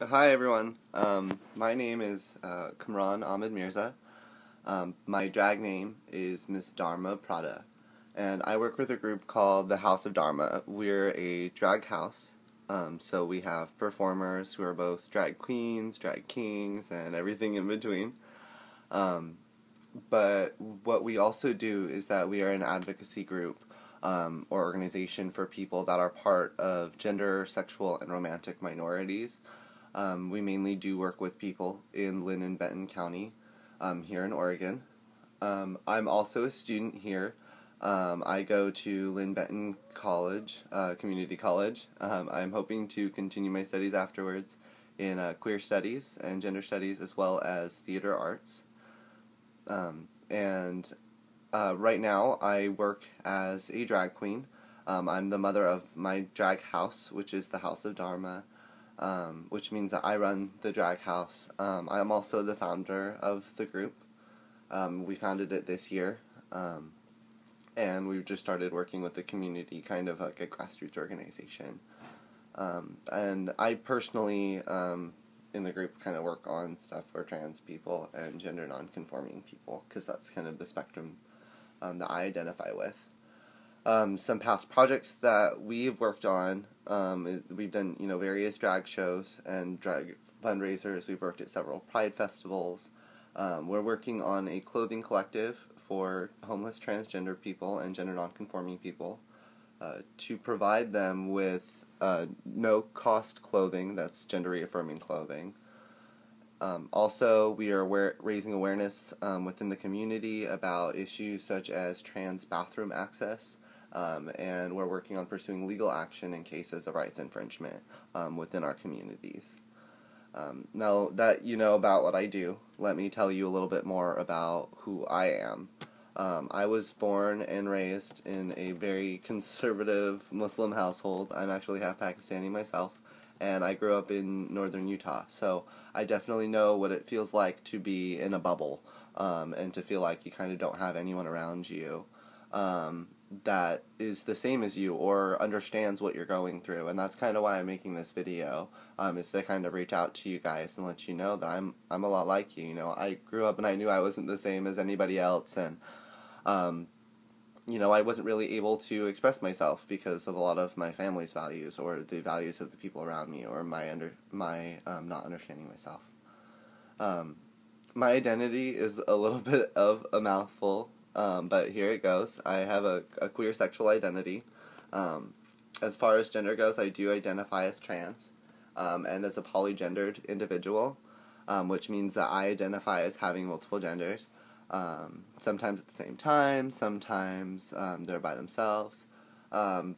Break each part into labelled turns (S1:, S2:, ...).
S1: Hi everyone. My name is Kamran Ahmed Mirza. My drag name is Miss Dharma Prada, and I work with a group called the House of Dharma. We're a drag house, so we have performers who are both drag queens, drag kings, and everything in between. Um, but what we also do is that we are an advocacy group or organization for people that are part of gender, sexual, and romantic minorities. We mainly do work with people in Lynn and Benton County here in Oregon. I'm also a student here. I go to Lynn Benton College, Community College. I'm hoping to continue my studies afterwards in queer studies and gender studies as well as theater arts. And right now I work as a drag queen. I'm the mother of my drag house, which is the House of Dharma, which means that I run the drag house. I'm also the founder of the group. We founded it this year, and we've just started working with the community, kind of like a grassroots organization. And I personally, in the group, kind of work on stuff for trans people and gender nonconforming people, because that's kind of the spectrum that I identify with. Some past projects that we've worked on, we've done, various drag shows and drag fundraisers. We've worked at several pride festivals. We're working on a clothing collective for homeless transgender people and gender nonconforming people to provide them with no-cost clothing that's gender-reaffirming clothing. Also, we are raising awareness within the community about issues such as trans bathroom access, and we're working on pursuing legal action in cases of rights infringement within our communities. Now that you know about what I do, let me tell you a little bit more about who I am. I was born and raised in a very conservative Muslim household. I'm actually half Pakistani myself, and I grew up in northern Utah, so I definitely know what it feels like to be in a bubble, and to feel like you kind of don't have anyone around you that is the same as you or understands what you're going through. And that's kind of why I'm making this video, is to kind of reach out to you guys and let you know that I'm a lot like you. I grew up and I knew I wasn't the same as anybody else, and I wasn't really able to express myself because of a lot of my family's values or the values of the people around me, or my not understanding myself. My identity is a little bit of a mouthful, but here it goes. I have a queer sexual identity. As far as gender goes, I do identify as trans, and as a polygendered individual, which means that I identify as having multiple genders. Sometimes at the same time, sometimes they're by themselves. The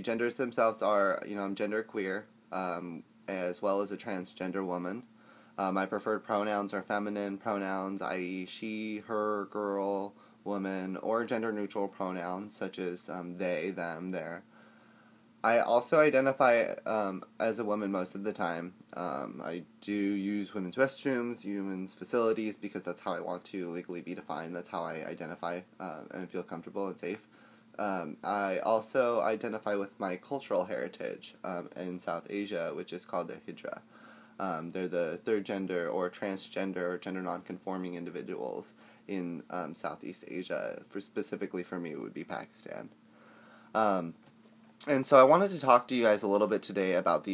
S1: genders themselves are, I'm gender queer, as well as a transgender woman. My preferred pronouns are feminine pronouns, i.e. she, her, girl, woman, or gender-neutral pronouns such as they, them, their. I also identify as a woman most of the time. I do use women's restrooms, women's facilities, because that's how I want to legally be defined. That's how I identify and feel comfortable and safe. I also identify with my cultural heritage in South Asia, which is called the Hijra. They're the third gender or transgender or gender nonconforming individuals in Southeast Asia. Specifically for me, it would be Pakistan. And so I wanted to talk to you guys a little bit today about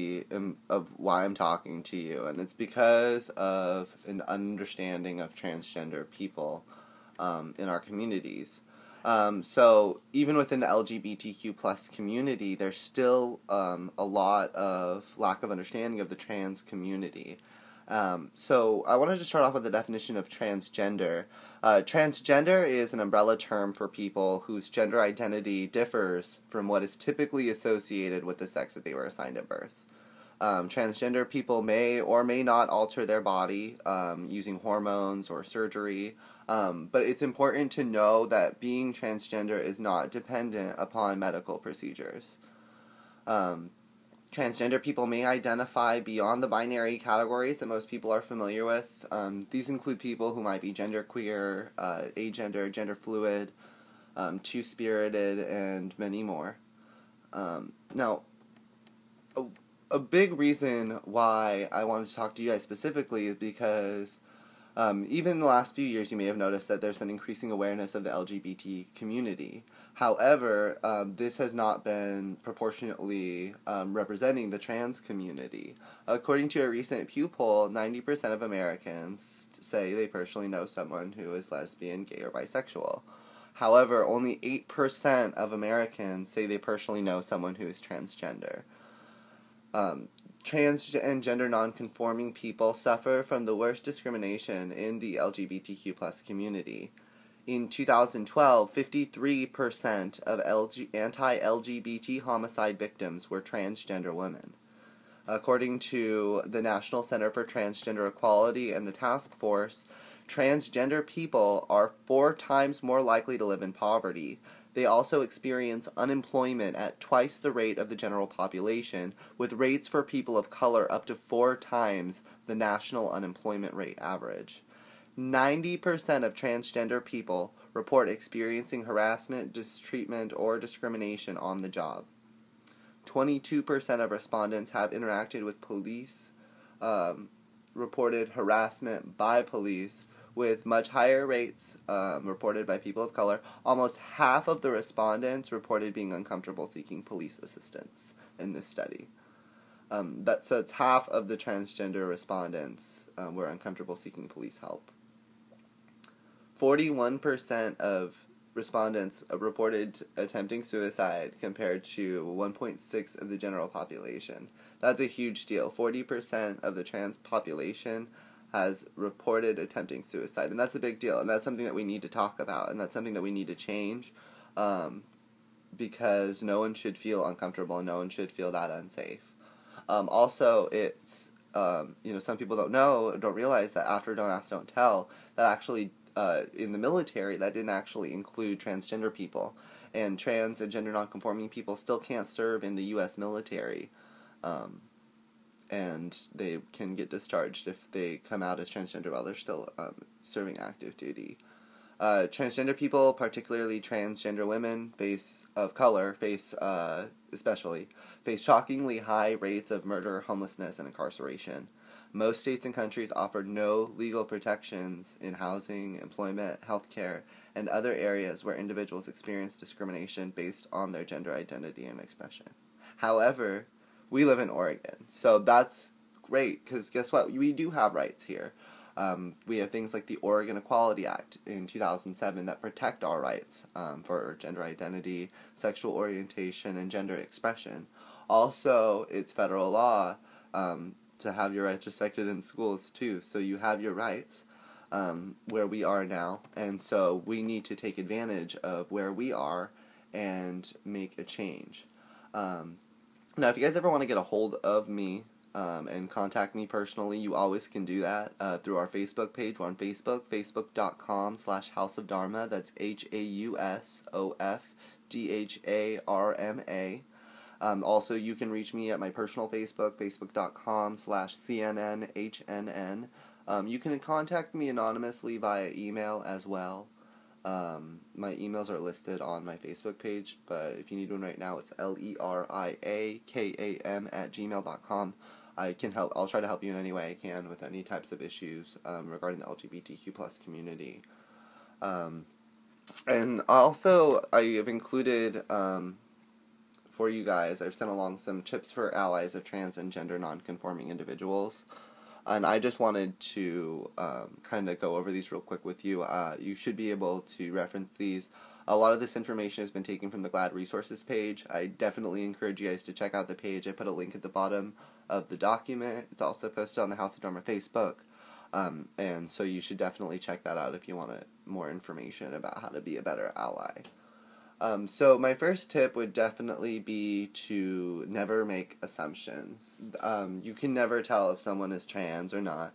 S1: of why I'm talking to you, and it's because of an understanding of transgender people in our communities. So even within the LGBTQ plus community, there's still a lot of lack of understanding of the trans community. So I wanted to start off with the definition of transgender. Transgender is an umbrella term for people whose gender identity differs from what is typically associated with the sex that they were assigned at birth. Transgender people may or may not alter their body using hormones or surgery, but it's important to know that being transgender is not dependent upon medical procedures. Transgender people may identify beyond the binary categories that most people are familiar with. These include people who might be genderqueer, agender, gender fluid, two-spirited, and many more. Now, a big reason why I wanted to talk to you guys specifically is because even in the last few years, you may have noticed that there's been increasing awareness of the LGBT community. However, this has not been proportionately representing the trans community. According to a recent Pew poll, 90% of Americans say they personally know someone who is lesbian, gay, or bisexual. However, only 8% of Americans say they personally know someone who is transgender. Trans and gender nonconforming people suffer from the worst discrimination in the LGBTQ plus community. In 2012, 53% of anti-LGBT homicide victims were transgender women. According to the National Center for Transgender Equality and the Task Force, transgender people are 4 times more likely to live in poverty. They also experience unemployment at twice the rate of the general population, with rates for people of color up to 4 times the national unemployment rate average. 90% of transgender people report experiencing harassment, mistreatment, or discrimination on the job. 22% of respondents have interacted with police, reported harassment by police, with much higher rates reported by people of color. Almost half of the respondents reported being uncomfortable seeking police assistance in this study. So it's half of the transgender respondents were uncomfortable seeking police help. 41% of respondents reported attempting suicide compared to 1.6% of the general population. That's a huge deal. 40% of the trans population has reported attempting suicide, and that's a big deal, and that's something that we need to talk about, and that's something that we need to change, because no one should feel uncomfortable, and no one should feel that unsafe. Also, it's, some people don't realize that after Don't Ask, Don't Tell, that actually, in the military, that didn't actually include transgender people, and trans and gender nonconforming people still can't serve in the U.S. military, and they can get discharged if they come out as transgender while they're still serving active duty. Transgender people, particularly transgender women of color, face shockingly high rates of murder, homelessness, and incarceration. Most states and countries offer no legal protections in housing, employment, healthcare, and other areas where individuals experience discrimination based on their gender identity and expression. However, we live in Oregon, so that's great, because guess what? We do have rights here. We have things like the Oregon Equality Act in 2007 that protect our rights for gender identity, sexual orientation, and gender expression. Also, it's federal law to have your rights respected in schools, too. So you have your rights where we are now, and so we need to take advantage of where we are and make a change. Now, if you guys ever want to get a hold of me and contact me personally, you always can do that through our Facebook page. We're on Facebook, facebook.com/Haus of Dharma. That's HAUSOFDHARMA. Also, you can reach me at my personal Facebook, facebook.com/CNNHNN. You can contact me anonymously via email as well. My emails are listed on my Facebook page, but if you need one right now, it's leriakam@gmail.com. I can help. I'll try to help you in any way I can with any types of issues regarding the LGBTQ plus community. And also, I have included for you guys, I've sent along some tips for allies of trans and gender nonconforming individuals. And I just wanted to kind of go over these real quick with you. You should be able to reference these. A lot of this information has been taken from the GLAD resources page. I definitely encourage you guys to check out the page. I put a link at the bottom of the document. It's also posted on the Haus of Dharma Facebook. And so you should definitely check that out if you want more information about how to be a better ally. So my first tip would definitely be to never make assumptions. You can never tell if someone is trans or not.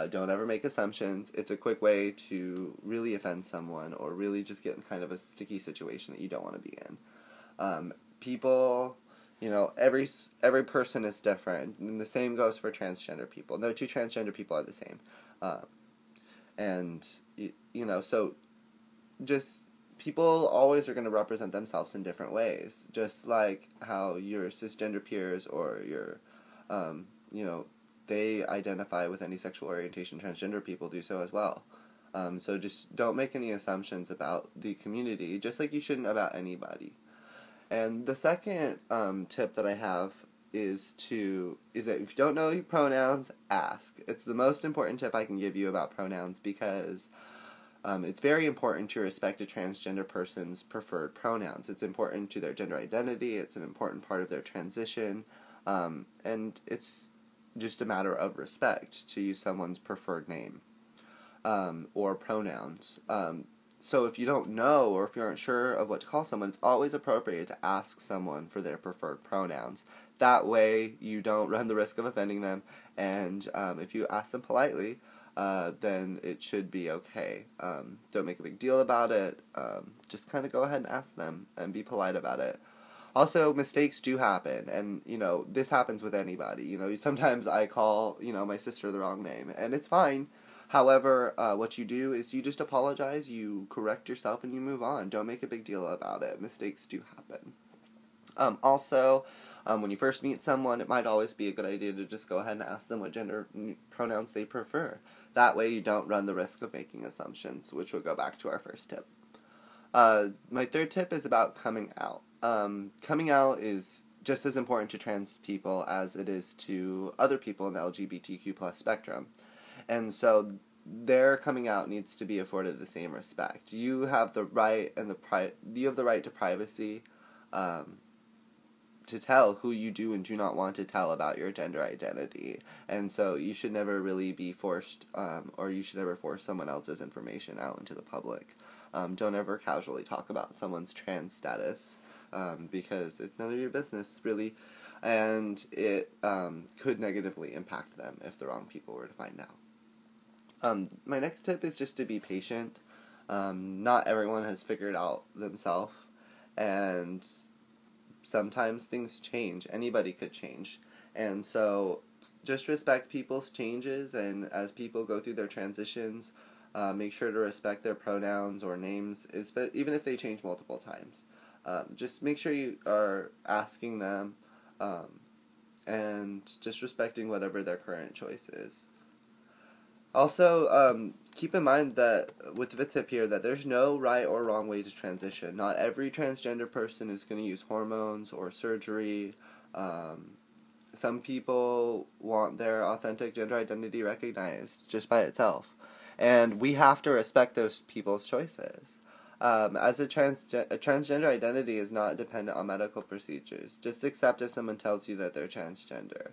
S1: Don't ever make assumptions. It's a quick way to really offend someone or really just get in kind of a sticky situation that you don't want to be in. People, every person is different, and the same goes for transgender people. No two transgender people are the same. So just people always are going to represent themselves in different ways, just like how your cisgender peers or your You know, they identify with any sexual orientation. Transgender people do so as well. So just don't make any assumptions about the community, just like you shouldn't about anybody. And the second tip that I have is that if you don't know your pronouns, ask. It's the most important tip I can give you about pronouns, because it's very important to respect a transgender person's preferred pronouns. It's important to their gender identity. It's an important part of their transition. And it's just a matter of respect to use someone's preferred name or pronouns. So if you don't know, or if you aren't sure of what to call someone, it's always appropriate to ask someone for their preferred pronouns. That way you don't run the risk of offending them, and if you ask them politely, then it should be okay. Don't make a big deal about it. Just kind of go ahead and ask them and be polite about it. Also, mistakes do happen, and, this happens with anybody. Sometimes I call, my sister the wrong name, and it's fine. However, what you do is you just apologize, you correct yourself, and you move on. Don't make a big deal about it. Mistakes do happen. Also, when you first meet someone, it might always be a good idea to just go ahead and ask them what gender pronouns they prefer. That way you don't run the risk of making assumptions, which will go back to our first tip. My third tip is about coming out. Coming out is just as important to trans people as it is to other people in the LGBTQ+ spectrum. And so their coming out needs to be afforded the same respect. You have the right to privacy, to tell who you do and do not want to tell about your gender identity. And so you should never really be forced, or you should never force someone else's information out into the public. Don't ever casually talk about someone's trans status, because it's none of your business, really, and it could negatively impact them if the wrong people were to find out. My next tip is just to be patient. Not everyone has figured out themselves, and sometimes things change. Anybody could change. And so just respect people's changes, and as people go through their transitions, make sure to respect their pronouns or names, even if they change multiple times. Just make sure you are asking them, and just respecting whatever their current choice is. Also, keep in mind that, with the tip here, that there's no right or wrong way to transition. Not every transgender person is going to use hormones or surgery. Some people want their authentic gender identity recognized just by itself. And we have to respect those people's choices. As a transgender identity is not dependent on medical procedures. Just accept if someone tells you that they're transgender.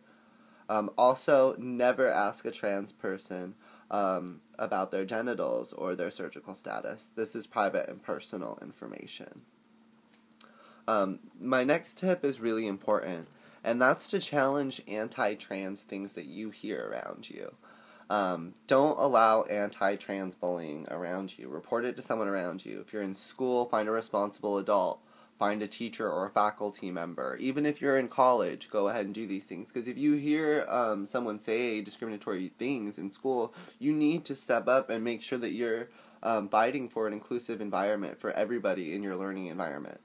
S1: Also, never ask a trans person about their genitals or their surgical status. This is private and personal information. My next tip is really important, and that's to challenge anti-trans things that you hear around you. Don't allow anti-trans bullying around you. Report it to someone around you. If you're in school, find a responsible adult. Find a teacher or a faculty member. Even if you're in college, go ahead and do these things. Because if you hear someone say discriminatory things in school, you need to step up and make sure that you're fighting for an inclusive environment for everybody in your learning environment.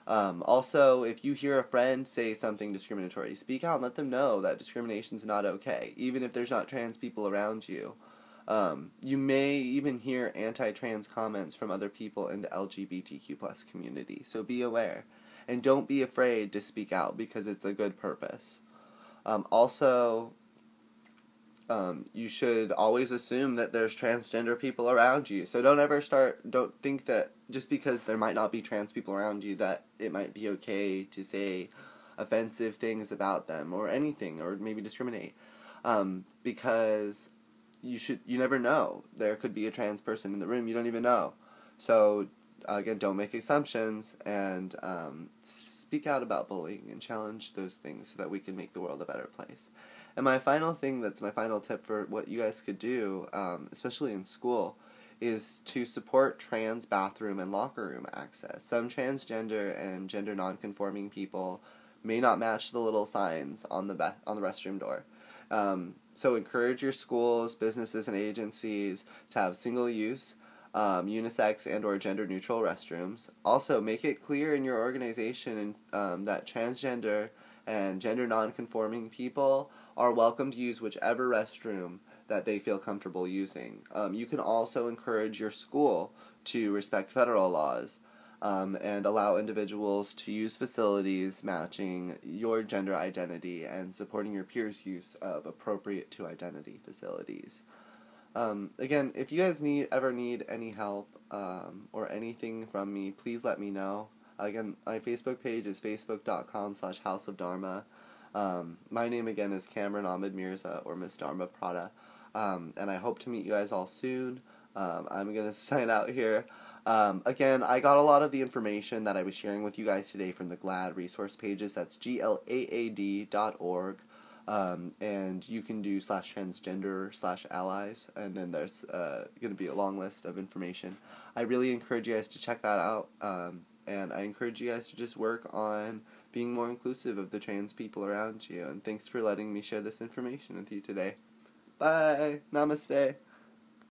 S1: Also, if you hear a friend say something discriminatory, speak out and let them know that discrimination is not okay, even if there's not trans people around you. You may even hear anti-trans comments from other people in the LGBTQ+ community, so be aware. And don't be afraid to speak out, because it's a good purpose. Also, you should always assume that there's transgender people around you, so don't think that just because there might not be trans people around you that it might be okay to say offensive things about them, or anything, or maybe discriminate, because you never know. There could be a trans person in the room, you don't even know. So, again, don't make assumptions, and speak out about bullying and challenge those things so that we can make the world a better place. And my final thing, that's my final tip for what you guys could do, especially in school, is to support trans bathroom and locker room access. Some transgender and gender nonconforming people may not match the little signs on the restroom door. So encourage your schools, businesses, and agencies to have single-use, unisex, and or gender-neutral restrooms. Also, make it clear in your organization that transgender and gender nonconforming people are welcome to use whichever restroom that they feel comfortable using. You can also encourage your school to respect federal laws and allow individuals to use facilities matching your gender identity and supporting your peers' use of appropriate to identity facilities. Again, if you guys ever need any help or anything from me, please let me know. Again, my Facebook page is facebook.com/House of Dharma. My name again is Cameron Ahmed Mirza, or Miss Dharma Prada, and I hope to meet you guys all soon. I'm going to sign out here. Again, I got a lot of the information that I was sharing with you guys today from the GLAAD resource pages. That's GLAAD.org. And you can do /transgender/allies, and then there's going to be a long list of information. I really encourage you guys to check that out, and I encourage you guys to just work on being more inclusive of the trans people around you, and thanks for letting me share this information with you today. Bye! Namaste!